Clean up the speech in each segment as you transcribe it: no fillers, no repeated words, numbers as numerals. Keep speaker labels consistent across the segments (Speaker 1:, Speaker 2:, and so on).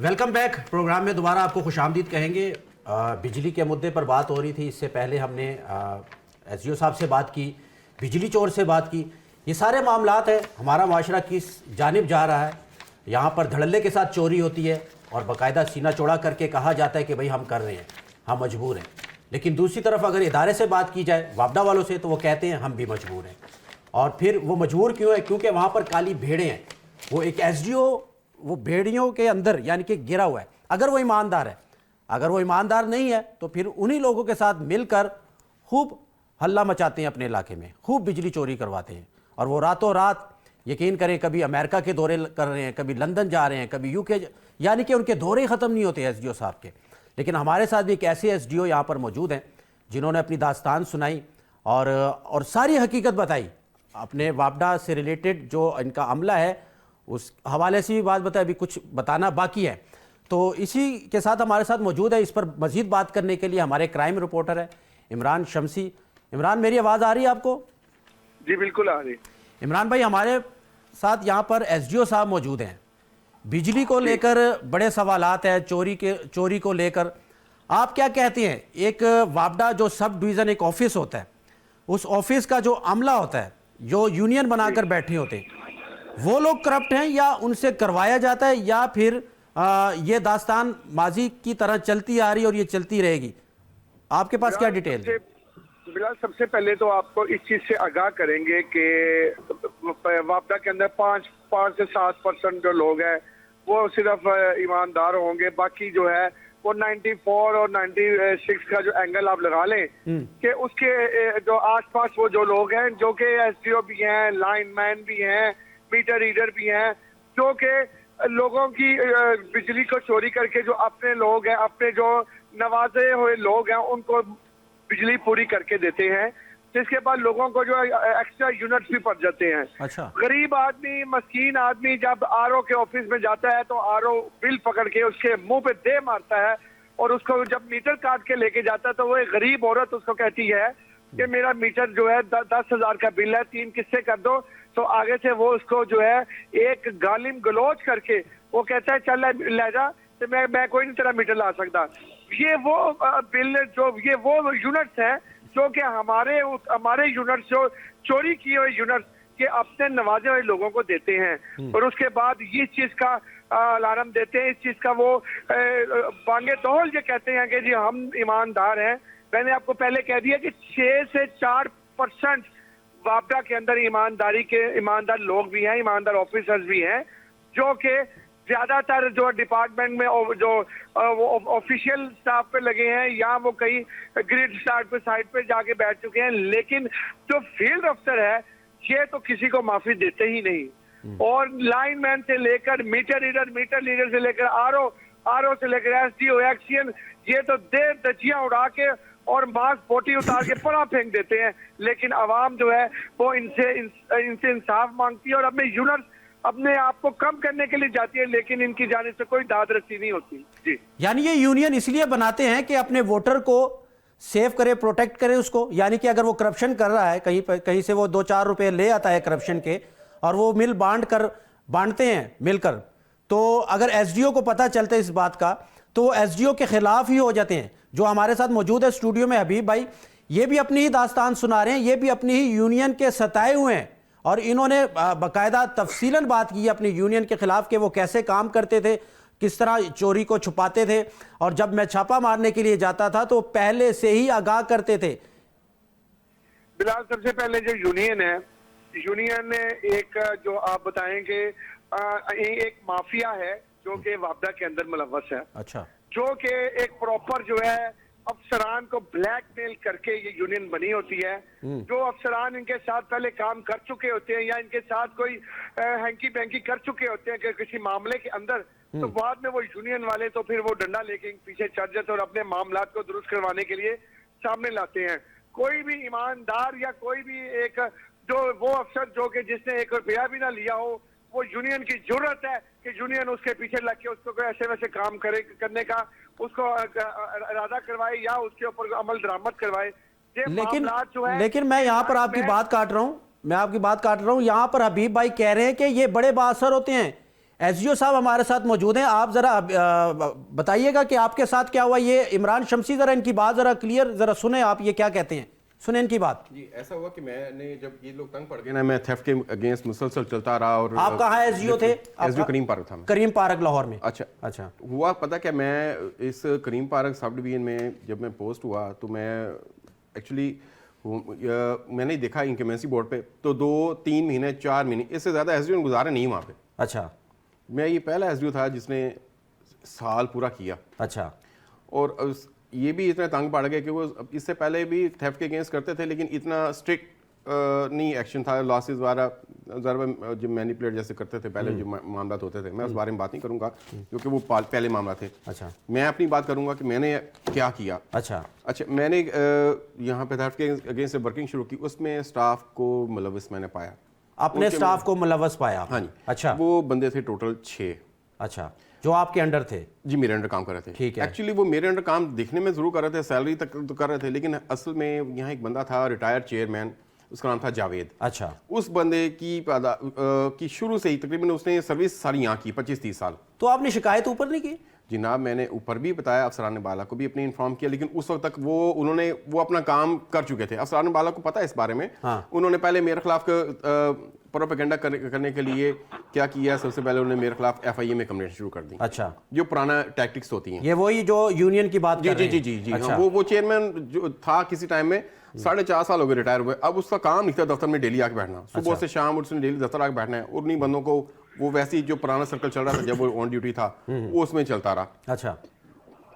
Speaker 1: Welcome back. Programme में दोबारा आपको खुशामदीद कहेंगे। बिजली के मुद्दे पर बात हो रही थी। इससे पहले हमने एसडीओ साहब से बात की, बिजली चोर से बात की। ये सारे मामलात हैं, हमारा माशरा किस जानिब जा रहा है। यहाँ पर धड़ल्ले के साथ चोरी होती है और बाकायदा सीना चौड़ा करके कहा जाता है कि भाई हम कर रहे हैं, हम मजबूर हैं। लेकिन दूसरी तरफ अगर इदारे से बात की जाए, वापडा वालों से, तो वो कहते हैं हम भी मजबूर हैं। और फिर वो मजबूर क्यों है? क्योंकि वहाँ पर काली भेड़ें हैं। वो एक एसडीओ वो भेड़ियों के अंदर यानी कि गिरा हुआ है। अगर वो ईमानदार है, अगर वो ईमानदार नहीं है तो फिर उन्हीं लोगों के साथ मिलकर खूब हल्ला मचाते हैं अपने इलाके में, खूब बिजली चोरी करवाते हैं। और वो रातों रात, यकीन करें, कभी अमेरिका के दौरे कर रहे हैं, कभी लंदन जा रहे हैं, कभी यूके, यानी कि उनके दौरे ख़त्म नहीं होते एसडीओ साहब के। लेकिन हमारे साथ भी एक ऐसे एसडीओ यहाँ पर मौजूद हैं जिन्होंने अपनी दास्तान सुनाई और सारी हकीकत बताई। अपने वापडा से रिलेटेड जो इनका अमला है उस हवाले से भी बात बताई, अभी कुछ बताना बाकी है। तो इसी के साथ हमारे साथ मौजूद है इस पर मज़ीद बात करने के लिए हमारे क्राइम रिपोर्टर है इमरान शमसी। इमरान, मेरी आवाज़ आ रही है आपको?
Speaker 2: जी बिल्कुल आ रही।
Speaker 1: इमरान भाई, हमारे साथ यहाँ पर एसडीओ साहब मौजूद हैं। बिजली को लेकर बड़े सवालात हैं, चोरी को लेकर आप क्या कहते हैं? एक वापडा जो सब डिवीज़न एक ऑफिस होता है, उस ऑफिस का जो अमला होता है, जो यूनियन बनाकर बैठे होते हैं, वो लोग करप्ट हैं या उनसे करवाया जाता है, या फिर ये दास्तान माजी की तरह चलती आ रही और ये चलती रहेगी? आपके पास क्या डिटेल है?
Speaker 2: बिलाल, सबसे पहले तो आपको इस चीज से आगाह करेंगे कि वापडा के अंदर 5 से 7% जो लोग हैं वो सिर्फ ईमानदार होंगे। बाकी जो है वो 94 और 96 का जो एंगल आप लगा लें कि उसके जो आसपास वो जो लोग हैं, जो कि एसडीओ भी हैं, लाइनमैन भी हैं, मीटर रीडर भी हैं, जो कि लोगों की बिजली को चोरी करके जो अपने लोग हैं, अपने जो नवाजे हुए लोग हैं, उनको बिजली पूरी करके देते हैं। जिसके बाद लोगों को जो एक्स्ट्रा यूनिट्स भी पड़ जाते हैं।
Speaker 1: अच्छा।
Speaker 2: गरीब आदमी, मस्कीन आदमी जब आरओ के ऑफिस में जाता है तो आरओ बिल पकड़ के उसके मुंह पे दे मारता है, और उसको जब मीटर काट के लेके जाता है तो वो एक गरीब औरत उसको कहती है कि मेरा मीटर जो है 10,000 का बिल है, 3 किस्से कर दो। तो आगे से वो उसको जो है एक गालिम गलोच करके वो कहता है चल ले जा, तो मैं कोई नहीं तेरा मीटर ला सकता। ये वो बिल ये वो यूनिट्स है जो कि हमारे यूनिट्स जो चोरी किए हुए यूनिट्स के अपने नवाजे हुए लोगों को देते हैं, और उसके बाद ये चीज का अलार्म देते हैं, इस चीज का वो बांगे तोहल ये कहते हैं कि जी हम ईमानदार हैं। मैंने आपको पहले कह दिया कि 6 से 4% वापडा के अंदर ईमानदार लोग भी हैं, ईमानदार ऑफिसर्स भी हैं, जो कि ज्यादातर जो डिपार्टमेंट में जो वो ऑफिशियल स्टाफ पे लगे हैं या वो कई ग्रिड स्टार्ट पे साइड पे जाके बैठ चुके हैं। लेकिन जो फील्ड अफसर है ये तो किसी को माफी देते ही नहीं। और लाइनमैन से लेकर मीटर रीडर से लेकर आरओ से लेकर एसडीओ, एक्सीएन, ये तो देर दचियां उड़ा के और मास्क पोटी उतार के परा फेंक देते हैं। लेकिन आवाम जो है वो इनसे इंसाफ मांगती है और अपने आप को कम करने के लिए जाती है, लेकिन इनकी जानिब से कोई दाद रसी नहीं होती। जी,
Speaker 1: यानी ये यूनियन इसलिए बनाते हैं कि अपने वोटर को सेव करे, प्रोटेक्ट करे उसको। यानी कि अगर वो करप्शन कर रहा है, कहीं से वो 2-4 रुपए ले आता है करप्शन के, और वो मिल बांटते हैं मिलकर, तो अगर एसडीओ को पता चलता है इस बात का तो वो एसडीओ के खिलाफ ही हो जाते हैं। जो हमारे साथ मौजूद है स्टूडियो में हबीब भाई, ये भी अपनी ही दास्तान सुना रहे हैं, ये भी अपनी ही यूनियन के सताए हुए हैं, और इन्होंने बाकायदा तफसीलन बात की अपनी यूनियन के खिलाफ कि वो कैसे काम करते थे, किस तरह चोरी को छुपाते थे, और जब मैं छापा मारने के लिए जाता था तो पहले से ही आगाह करते थे।
Speaker 2: बिलाल, सबसे पहले जो यूनियन है, यूनियन एक जो आप बताएंगे एक माफिया है जो कि वापडा के अंदर मुलव्वस है।
Speaker 1: अच्छा।
Speaker 2: जो कि एक प्रॉपर जो है अफसरान को ब्लैकमेल करके ये यूनियन बनी होती है। जो अफसरान इनके साथ पहले काम कर चुके होते हैं या इनके साथ कोई हैंकी बैंकी कर चुके होते हैं कि किसी मामले के अंदर, तो बाद में वो यूनियन वाले तो फिर वो डंडा लेके पीछे चढ़ जाते और अपने मामलात को दुरुस्त करवाने के लिए सामने लाते हैं। कोई भी ईमानदार या कोई भी एक जो वो अफसर जो कि जिसने 1 रुपया भी ना लिया हो, वो यूनियन की जरूरत है कि यूनियन उसके पीछे लग के उसको कोई ऐसे वैसे काम करने का उसको इरादा करवाए या उसके ऊपर अमल दरामद करवाए।
Speaker 1: लेकिन मैं यहाँ पर आपकी बात काट रहा हूँ, यहाँ पर हबीब भाई कह रहे हैं कि ये बड़े बाअसर होते हैं, एसडीओ साहब हमारे साथ मौजूद हैं, आप जरा बताइएगा कि आपके साथ क्या हुआ। ये इमरान शमसी, जरा इनकी बात जरा क्लियर जरा सुने, आप ये क्या कहते हैं, सुने इनकी बात।
Speaker 3: जी, ऐसा हुआ कि मैंने जब ये लोग तंग पड़ गए ना, मैं थेफ्ट के अगेंस्ट मुसलसल चलता रहा। और
Speaker 1: आप कहाँ एसडीओ थे?
Speaker 3: एसडीओ करीम पार्क था मैं।
Speaker 1: करीम पार्क लाहौर में।
Speaker 3: अच्छा
Speaker 1: अच्छा।
Speaker 3: हुआ पता क्या, मैं इस करीम पार्क सब डिवीजन में जब मैं पोस्ट हुआ तो मैं एक्चुअली मैंने देखा इंकमेंसी बोर्ड पे तो 2-3 महीने 4 महीने इससे ज़्यादा एसडीओ ने गुजारे नहीं वहाँ पे।
Speaker 1: अच्छा।
Speaker 3: मैं ये पहला एसडीओ था जिसने साल पूरा किया।
Speaker 1: अच्छा। और
Speaker 3: ये भी इतना तंग पड़ गया कि वो इससे पहले भी थेफ्ट के अगेंस्ट करते थे लेकिन इतना स्ट्रिक्ट नहीं एक्शन था। लॉसेस वाला ज़रा जो मैनिपुलेट जैसे करते थे पहले जो मामला होते थे, मैं उस बारे में बात नहीं करूंगा क्योंकि वो पहले मामला थे।
Speaker 1: अच्छा।
Speaker 3: मैं अपनी बात करूंगा कि मैंने क्या किया।
Speaker 1: अच्छा।
Speaker 3: अच्छा, मैंने यहाँ पे थेफ्ट के अगेंस्ट से वर्किंग शुरू की, उसमें स्टाफ को मुलविस मैंने पाया।
Speaker 1: अपने स्टाफ को मुलविस पाया?
Speaker 3: हाँ जी।
Speaker 1: अच्छा।
Speaker 3: वो बंदे थे टोटल 6।
Speaker 1: अच्छा, जो आपके अंडर थे?
Speaker 3: जी, मेरे अंडर काम कर रहे थे।
Speaker 1: ठीक है।
Speaker 3: एक्चुअली वो मेरे अंडर काम दिखने में जरूर कर रहे थे, सैलरी तक तो कर रहे थे, लेकिन असल में यहाँ एक बंदा था रिटायर्ड चेयरमैन, उसका नाम था जावेद।
Speaker 1: अच्छा।
Speaker 3: उस बंदे की शुरू से ही तकरीबन उसने सर्विस सारी यहाँ की 25-30 साल।
Speaker 1: तो आपने शिकायत ऊपर नहीं की?
Speaker 3: जनाब, मैंने ऊपर भी बताया, अफसरान बाला को भी अपने इन्फॉर्म किया, लेकिन उस वक्त तक वो अपना काम कर चुके थे। अफसरान बाला को पता है इस बारे में।
Speaker 1: हाँ।
Speaker 3: उन्होंने पहले मेरे खिलाफ प्रोपेगेंडा करने के लिए क्या किया, सबसे पहले उन्होंने मेरे खिलाफ FIA में कंप्लेंट शुरू कर दी।
Speaker 1: अच्छा।
Speaker 3: जो पुराना टैक्टिक्स होती हैं,
Speaker 1: ये वही जो यूनियन की बात कर रहे हैं?
Speaker 3: जी।
Speaker 1: अच्छा।
Speaker 3: वो चेयरमैन जो था किसी टाइम में 4.5 साल हो गए रिटायर हुए। अब उसका काम नहीं था दफ्तर में डेली आके बैठना, सुबह से शाम उसने डेली दफ्तर आके बैठना है। उन्हीं बंदों को वो वैसे ही जो पुराना सर्कल चल रहा था जब वो ऑन ड्यूटी था वो उसमें चलता रहा।
Speaker 1: अच्छा।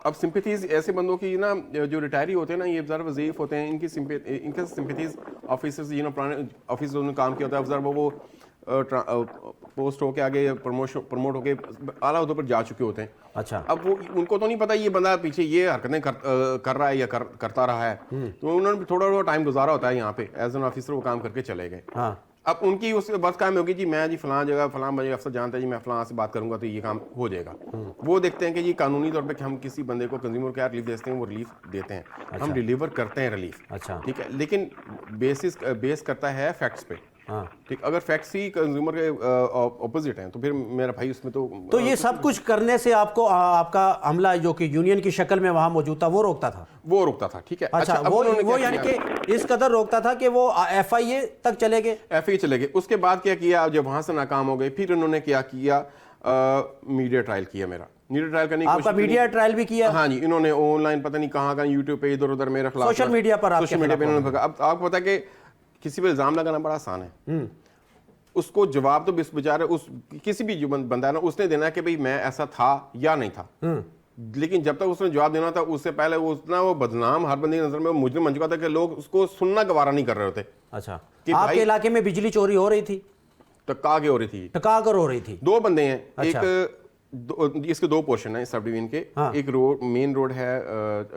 Speaker 3: अब सिंपैथीज ऐसे बंदों की ना, जो रिटायरी होते हैं ना, ये ज़रा वजीफ होते हैं, इनके सिंपैथीज ऑफिसर्स जिन्होंने पुराने ऑफिस में काम किया होता है, ज़रा वो पोस्ट होके आगे प्रमोट होके आला उधर पर जा चुके होते हैं।
Speaker 1: अच्छा।
Speaker 3: अब वो उनको तो नहीं पता ये बंदा पीछे ये हरकतें कर रहा है या करता रहा है, तो उन्होंने थोड़ा टाइम गुजारा होता है यहाँ पे एज एन ऑफिसर, वो काम करके चले गए।
Speaker 1: हाँ।
Speaker 3: अब उनकी उस बस काम होगी जी, मैं जी फलां जगह फलां बजे अफसर जानता है जी, मैं फलां से बात करूंगा तो ये काम हो जाएगा। वो देखते हैं कि जी कानूनी तौर पे कि हम किसी बंदे को कंज्यूमर क्या रिलीफ देते हैं, वो रिलीफ देते हैं।
Speaker 1: अच्छा।
Speaker 3: हम डिलीवर करते हैं रिलीफ।
Speaker 1: अच्छा।
Speaker 3: ठीक है, लेकिन बेस करता है फैक्ट्स पे।
Speaker 1: हाँ।
Speaker 3: ठीक, अगर फैक्ट्स ही कंज्यूमर के ऑपोजिट हैं तो फिर मेरा भाई उसमें
Speaker 1: तो ये सब कुछ करने से आपको आपका अमला जो कि यूनियन की शक्ल में वहां मौजूद था वो रोकता था?
Speaker 3: वो रोकता था। ठीक है।
Speaker 1: अच्छा, वो यानी कि इस कदर रोकता था कि वो FIA तक चले गए?
Speaker 3: FIA चले गए। उसके बाद क्या किया, जब वहां से नाकाम हो गए, फिर उन्होंने क्या किया, मीडिया ट्रायल किया मेरा। मीडिया ट्रायल करने की
Speaker 1: आपका मीडिया ट्रायल भी किया?
Speaker 3: हाँ जी, इन्होंने ऑनलाइन पता नहीं कहाँ यूट्यूब पे इधर उधर मेरे खिलाफ
Speaker 1: सोशल मीडिया पर
Speaker 3: इन्होंने। अब आपको पता है कि किसी पे इल्जाम लगाना बड़ा आसान है, उसको जवाब तो बेचारे उस किसी भी जो बंदा है ना उसने देना कि भाई मैं ऐसा था या नहीं था। लेकिन जब तक उसने जवाब देना था उससे पहले वो बदनाम हर बंदे की नजर में मुजरिम बन चुका था कि लोग उसको सुनना गवारा नहीं कर रहे होते।
Speaker 1: अच्छा। आपके इलाके में बिजली चोरी हो रही थी?
Speaker 3: टका के हो रही थी।
Speaker 1: टका कर हो रही थी?
Speaker 3: 2 बंदे हैं।
Speaker 1: अच्छा।
Speaker 3: इसके 2 पोर्शन है सब डिवीजन के।
Speaker 1: हाँ।
Speaker 3: एक रोड मेन रोड है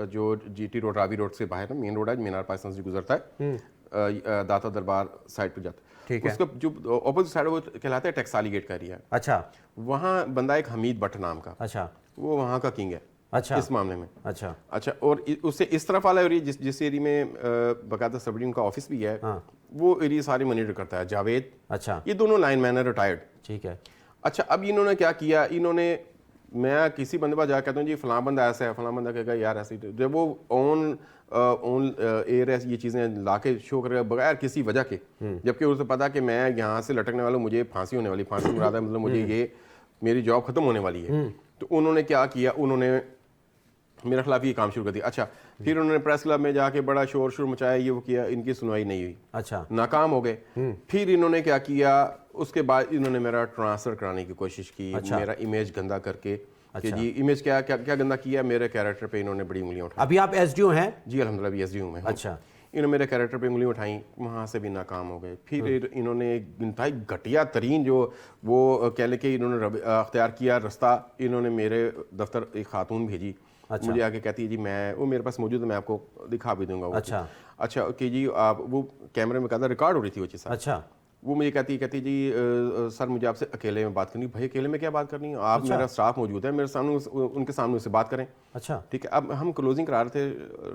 Speaker 3: जो GT रोड रावी रोड से बाहर है, मेन रोड है, मीनार पाकिस्तान से गुजरता है, दाता दरबार साइड पे जाता है।
Speaker 1: ठीक है।
Speaker 3: उसका जो ऑपोजिट साइड है वो कहलाता है टैक्साली गेट का एरिया।
Speaker 1: अच्छा।
Speaker 3: वहाँ बंदा एक हमीद भट्ट नाम का,
Speaker 1: अच्छा,
Speaker 3: वो वहाँ का किंग है।
Speaker 1: अच्छा।
Speaker 3: इस मामले में।
Speaker 1: अच्छा।
Speaker 3: अच्छा, और उससे इस तरफ वाला एरिया जिस एरिया में बाकायदा सब डिवीजन का ऑफिस भी है,
Speaker 1: हाँ।
Speaker 3: वो एरिया सारी मॉनिटर करता है जावेद।
Speaker 1: अच्छा।
Speaker 3: ये दोनों लाइन मैन है, रिटायर्ड।
Speaker 1: ठीक है।
Speaker 3: अच्छा, अब इन्होंने क्या किया, मैं किसी बंदे पर जा कहता हूँ जी फलां बंदा ऐसा है, फलां बंदा कहेगा यार ऐसे, जब वो ऑन एयर ये चीज़ें ला के शो करेगा बगैर किसी वजह के, जबकि उसे पता कि मैं यहाँ से लटकने वाला हूँ, मुझे फांसी होने वाली, फांसी मुराद है मतलब मुझे ये मेरी जॉब खत्म होने वाली है। तो उन्होंने क्या किया, उन्होंने मेरे खिलाफ ये काम शुरू कर दिया। अच्छा, फिर उन्होंने प्रेस क्लब में जाके बड़ा शोर मचाया, ये वो किया, इनकी सुनवाई नहीं हुई।
Speaker 1: अच्छा।
Speaker 3: नाकाम हो गए। फिर इन्होंने क्या किया, उसके बाद इन्होंने मेरा ट्रांसफर कराने की कोशिश की। अच्छा। मेरा इमेज गंदा करके। अच्छा। कि जी इमेज क्या गंदा किया, मेरे कैरेक्टर पे इन्होंने बड़ी उंगलियां उठाई।
Speaker 1: अभी आप SDO हैं?
Speaker 3: जी अल्हम्दुलिल्लाह भी SDO में।
Speaker 1: अच्छा।
Speaker 3: इन्होंने मेरे कैरेक्टर पे उंगली उठाई, वहाँ से भी नाकाम हो गए। फिर इन्होंने इंतहाई घटिया तरीन जो वो कह ले कि इन्होंने अख्तियार किया रास्ता, इन्होंने मेरे दफ्तर एक खातून भेजी। अच्छा। मुझे आके कहती है जी वो मेरे पास मौजूद है, मैं आपको दिखा भी दूंगा।
Speaker 1: अच्छा।
Speaker 3: अच्छा कि जी आप वो कैमरे में कहता रिकॉर्ड हो रही थी वो चीज़।
Speaker 1: अच्छा।
Speaker 3: वो मुझे कहती जी सर मुझे आपसे अकेले में बात करनी। भाई अकेले में क्या बात करनी है, आप मेरा स्टाफ मौजूद है मेरे सामने, उनके सामने उससे बात करें।
Speaker 1: अच्छा
Speaker 3: ठीक है। अब हम क्लोजिंग करा रहे थे,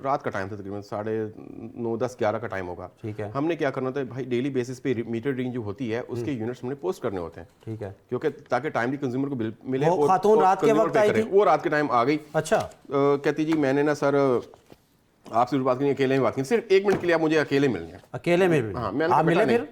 Speaker 3: रात का टाइम था, तकरीबन 9:30 10 11 का टाइम होगा।
Speaker 1: ठीक है।
Speaker 3: हमने क्या करना था भाई, डेली बेसिस पे मीटर रीडिंग जो होती है उसके यूनिट्स हमने पोस्ट करने होते हैं।
Speaker 1: ठीक है।
Speaker 3: क्योंकि ताकि टाइमली कंज्यूमर को बिल मिले।
Speaker 1: वो खातून रात के वक्त आई थी?
Speaker 3: वो रात के टाइम आ गई।
Speaker 1: अच्छा।
Speaker 3: कहती जी मैंने ना सर आपसे बात करनी, अकेले में बात करनी, सिर्फ 1 मिनट के लिए आप मुझे अकेले मिलने हैं।
Speaker 1: अकेले में
Speaker 3: हाँ,
Speaker 1: आप मिले फिर?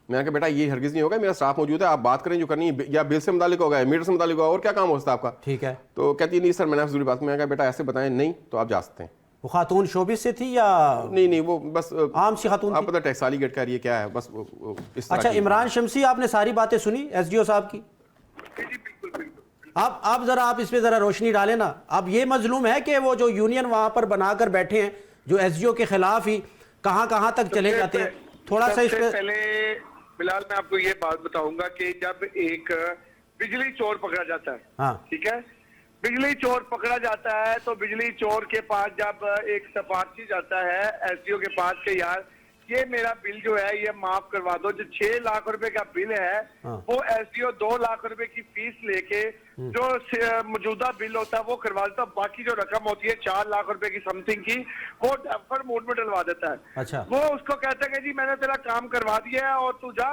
Speaker 3: मैंने कहा बेटा ये हरगिज नहीं होगा, मेरा स्टाफ मौजूद है, आप बात करें जो करनी है, या बिल से मुतालिक होगा, मीटर से मुतालिक होगा, और क्या काम होता है आपका।
Speaker 1: ठीक है।
Speaker 3: तो कहती नहीं सर मैंने आपसे जरूरी बात। मैंने कहा बेटा ऐसे बताएं, नहीं तो आप जा सकते हैं।
Speaker 1: वो खातून शोबिस से थी या
Speaker 3: नहीं वो बस
Speaker 1: आम सी खातून
Speaker 3: आप
Speaker 1: थी?
Speaker 3: पता टैक्साली गेट का ये क्या है, बस इस तरह
Speaker 1: अच्छा,
Speaker 3: की।
Speaker 1: इमरान शमसी आपने सारी बातें सुनी एसडीओ साहब की? आप जरा आप इस पे जरा रोशनी डालें ना। अब ये मजलूम है कि वो जो यूनियन वहां पर बनाकर बैठे हैं जो एसडीओ के खिलाफ ही कहां कहां तक चले जाते हैं, थोड़ा सा इस पे।
Speaker 2: पहले बिलाल मैं आपको ये बात बताऊंगा कि जब एक बिजली चोर पकड़ा जाता है,
Speaker 1: हाँ
Speaker 2: ठीक है, बिजली चोर पकड़ा जाता है तो बिजली चोर के पास जब एक सिफारिशी जाता है एसडीओ के पास के यार ये मेरा बिल जो है ये माफ करवा दो, जो 6 लाख रुपए का बिल है
Speaker 1: हाँ।
Speaker 2: वो एसडीओ 2 लाख रुपए की फीस लेके जो मौजूदा बिल होता है वो करवा देता है, बाकी जो रकम होती है 4 लाख रुपए की समथिंग की वो डेफर मोड में डलवा देता है।
Speaker 1: अच्छा।
Speaker 2: वो उसको कहता है कि जी मैंने तेरा काम करवा दिया है और तू जा,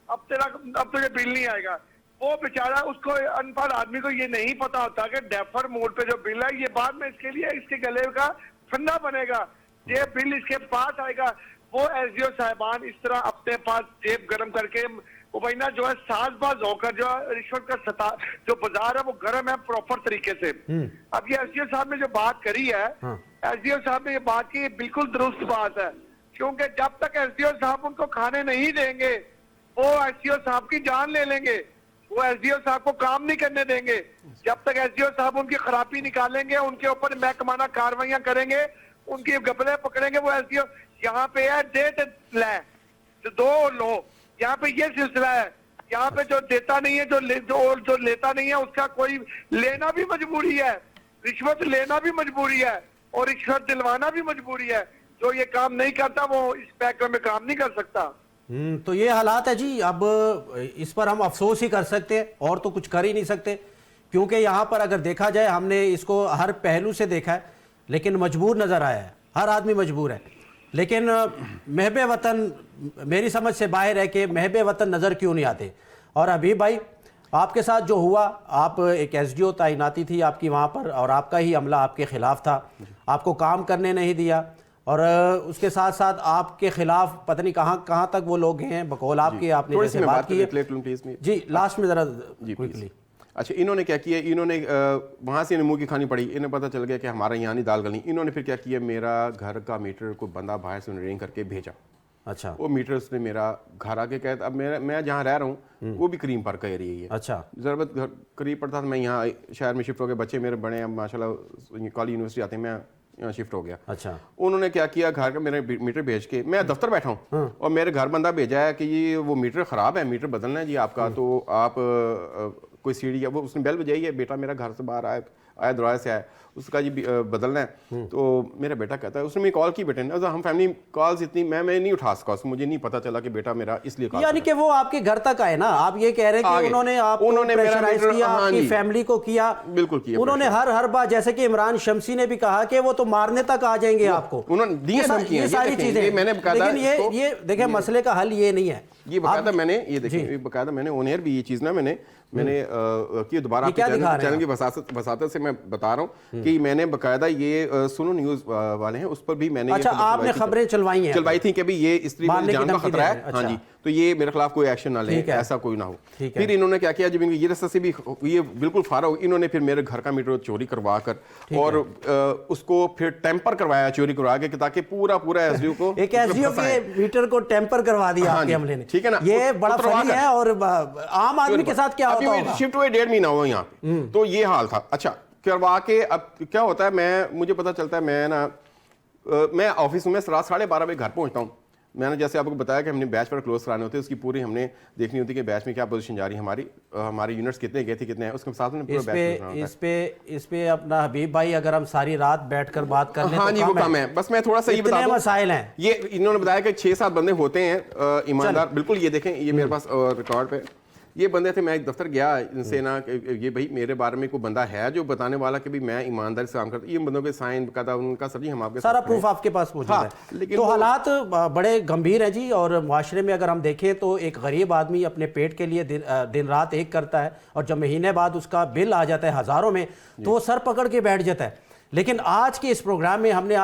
Speaker 2: अब तुझे बिल नहीं आएगा। वो बेचारा उसको अनपढ़ आदमी को ये नहीं पता होता कि डेफर मोड पे जो बिल है ये बाद में इसके लिए इसके गले का फंदा बनेगा, ये बिल इसके पास आएगा। वो एसडीओ साहिबान इस तरह अपने पास जेब गर्म करके वो भाई ना जो है साजबाज होकर जो रिश्वत का जो बाजार है वो गर्म है प्रॉपर तरीके से। अब ये एसडीओ साहब ने जो बात करी है, एसडीओ साहब ने ये बात की बिल्कुल दुरुस्त बात है, क्योंकि जब तक एसडीओ साहब उनको खाने नहीं देंगे वो एसडीओ साहब की जान ले लेंगे, वो एसडीओ साहब को काम नहीं करने देंगे। जब तक एसडीओ साहब उनकी खराबी निकालेंगे, उनके ऊपर महकमाना कार्रवाइयां करेंगे, उनकी गबले पकड़ेंगे, वो एसडीओ यहाँ पे है डेट ले तो दो लो, यहाँ पे ये सिलसिला है। यहाँ पे जो देता नहीं है जो लेता नहीं है उसका कोई लेना भी मजबूरी है, रिश्वत लेना भी मजबूरी है और रिश्वत दिलवाना भी मजबूरी है। जो ये काम नहीं करता वो इस पैक में काम नहीं कर सकता।
Speaker 1: तो ये हालात है जी। अब इस पर हम अफसोस ही कर सकते हैं और तो कुछ कर ही नहीं सकते, क्योंकि यहाँ पर अगर देखा जाए हमने इसको हर पहलू से देखा है लेकिन मजबूर नज़र आया है, हर आदमी मजबूर है। लेकिन महबे वतन मेरी समझ से बाहर है कि महबे वतन नज़र क्यों नहीं आते। और अभी भाई आपके साथ जो हुआ, आप एक एसडीओ तैनाती थी आपकी वहाँ पर और आपका ही अमला आपके ख़िलाफ़ था, आपको काम करने नहीं दिया और उसके साथ साथ आपके खिलाफ पता नहीं कहाँ तक वो लोग हैं बकौल आपके, आपने जैसे बात की है जी। लास्ट में ज़रा क्विकली।
Speaker 3: अच्छा, इन्होंने क्या किया, इन्होंने वहाँ से मुँह की खानी पड़ी, इन्हें पता चल गया कि हमारा यहाँ नहीं दाल गलनी। इन्होंने फिर क्या किया, मेरा घर का मीटर को बंदा बाहर से रिंग करके भेजा।
Speaker 1: अच्छा।
Speaker 3: वो मीटर उसने मेरा घर आके कहता, अब मैं जहाँ रह रहा हूँ वो भी करीम पार्क का एरिया ही है। अच्छा। ज़रूरत घर करीब पड़ता था, मैं यहाँ शहर में शिफ्ट हो गया, बच्चे मेरे बड़े हैं माशाल्लाह, कॉलेज यूनिवर्सिटी आते हैं, मैं यहाँ शिफ्ट हो गया। अच्छा। उन्होंने क्या किया, घर का मेरे मीटर भेज के, मैं दफ्तर बैठा हूँ और मेरे घर बंदा भेजा है कि ये वो मीटर ख़राब है, मीटर बदलना है जी आपका, तो आप कोई सीढ़ी या वो उसने बेल बजाई है, बेटा मेरा घर से बाहर आया दरवाजे से आया, उसका जी बदलना है। तो मेरा बेटा कहता है, उसने मुझे कॉल की बेटे ने, हम फैमिली कॉल्स इतनी मैं नहीं उठा सका, मुझे नहीं पता चला कि बेटा मेरा इसलिए कॉल, यानी
Speaker 1: कि वो आपके घर तक आए ना। आप ये कह रहे हैं कि उन्होंने प्रेशराइज किया, आपकी फैमिली को किया, बिल्कुल किया उन्होंने हर बार, जैसे कि इमरान शमसी ने भी कहा कि वो तो मारने तक आ जाएंगे आपको, उन्होंने ये सारी चीजें। लेकिन ये देखें मसले का हल ये नहीं है, ये बकायदा मैंने ये देखिए बकायदा मैंने ऑन एयर भी ये चीज ना मैंने कि दोबारा आपके चैनल की वसातत से मैं बता रहा हूँ कि मैंने बकायदा ये सुनो न्यूज वाले हैं उस पर भी मैंने, अच्छा, आपने खबरें चलवाई थी कि भाई ये स्त्री की जान का खतरा है, हाँ जी, तो ये मेरे खिलाफ कोई एक्शन ना ले, ऐसा कोई ना हो। फिर इन्होंने क्या किया, जब ये रास्ते से भी ये बिल्कुल फारा हो, इन्होंने फिर मेरे घर का मीटर चोरी करवा कर और उसको फिर टेम्पर करवाया, चोरी करवा के, ताकि पूरा एसडीओ को, एक एसडीओ के मीटर को टेम्पर करवा दिया आपके हमले ने, ठीक है ना। ये बड़ा फनी है और आम आदमी के साथ क्या होता होगा। शिफ्ट हुए 1.5 महीना हुआ यहाँ पे, तो ये हाल था। अच्छा, करवा के अब क्या होता है, मुझे पता चलता है, मैं ऑफिस में रात 12:30 बजे घर पहुंचता हूँ,
Speaker 3: मैंने जैसे आपको बताया कि हमने बैच पर क्लोज कराने होते हैं, उसकी पूरी हमने देखनी होती है कि बैच में क्या पोजीशन जा रही है हमारी, हमारी यूनिट्स कितने गए थे कितने हैं, उसके साथ में पूरा बैच करना होता है।
Speaker 1: इस पे अपना हबीब भाई अगर हम सारी रात बैठकर बात कर लें
Speaker 3: हाँ
Speaker 1: तो
Speaker 3: जी, वो कम है। बस मैं थोड़ा सा ये बता दूं,
Speaker 1: मसाइल हैं।
Speaker 3: ये इन्होंने बताया कि 6-7 बंदे होते हैं ईमानदार, बिल्कुल। ये देखें, ये मेरे पास रिकॉर्ड पे ये बंदे थे। मैं एक दफ्तर गया इनसे ना कि ये भाई मेरे बारे में कोई बंदा है जो बताने वाला कि भाई मैं ईमानदारी से काम करता हूँ, ये बंदों के साइन बकायदा उनका सर जी हम आपके
Speaker 1: सारा
Speaker 3: साथ
Speaker 1: प्रूफ आपके पास मौजूद
Speaker 3: हाँ,
Speaker 1: है।
Speaker 3: लेकिन
Speaker 1: तो
Speaker 3: वो-
Speaker 1: हालात बड़े गंभीर हैं जी। और माशरे में अगर हम देखें तो एक गरीब आदमी अपने पेट के लिए दिन रात एक करता है, और जब महीने बाद उसका बिल आ जाता है हज़ारों में, तो वो सर पकड़ के बैठ जाता है। लेकिन आज के इस प्रोग्राम में हमने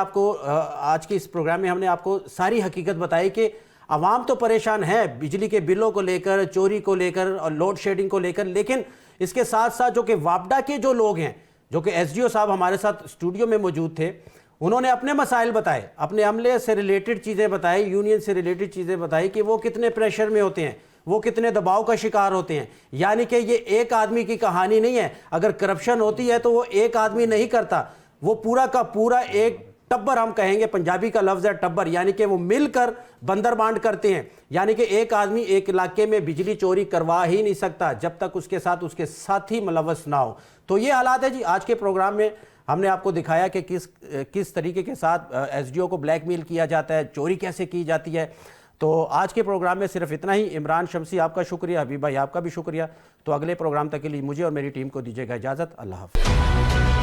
Speaker 1: आपको सारी हकीकत बताई कि आवाम तो परेशान है बिजली के बिलों को लेकर, चोरी को लेकर और लोड शेडिंग को लेकर, लेकिन इसके साथ साथ जो कि वापडा के जो लोग हैं, जो कि एसडीओ साहब हमारे साथ स्टूडियो में मौजूद थे, उन्होंने अपने मसाइल बताए, अपने अमले से रिलेटेड चीज़ें बताई, यूनियन से रिलेटेड चीज़ें बताई कि वो कितने प्रेशर में होते हैं, वो कितने दबाव का शिकार होते हैं। यानी कि ये एक आदमी की कहानी नहीं है। अगर करप्शन होती है तो वो एक आदमी नहीं करता, वो पूरा का पूरा एक टब्बर, हम कहेंगे पंजाबी का लफ्ज़ है टब्बर, यानी कि वो मिलकर बंदरबांट करते हैं। यानी कि एक आदमी एक इलाके में बिजली चोरी करवा ही नहीं सकता जब तक उसके साथ उसके साथी मुलव्वस ना हो। तो ये हालात है जी। आज के प्रोग्राम में हमने आपको दिखाया कि किस तरीके के साथ एसडीओ को ब्लैकमेल किया जाता है, चोरी कैसे की जाती है। तो आज के प्रोग्राम में सिर्फ इतना ही। इमरान शमसी आपका शुक्रिया, हबीब भाई आपका भी शुक्रिया। तो अगले प्रोग्राम तक के लिए मुझे और मेरी टीम को दीजिएगा इजाज़त। अल्लाह हाफ़िज़।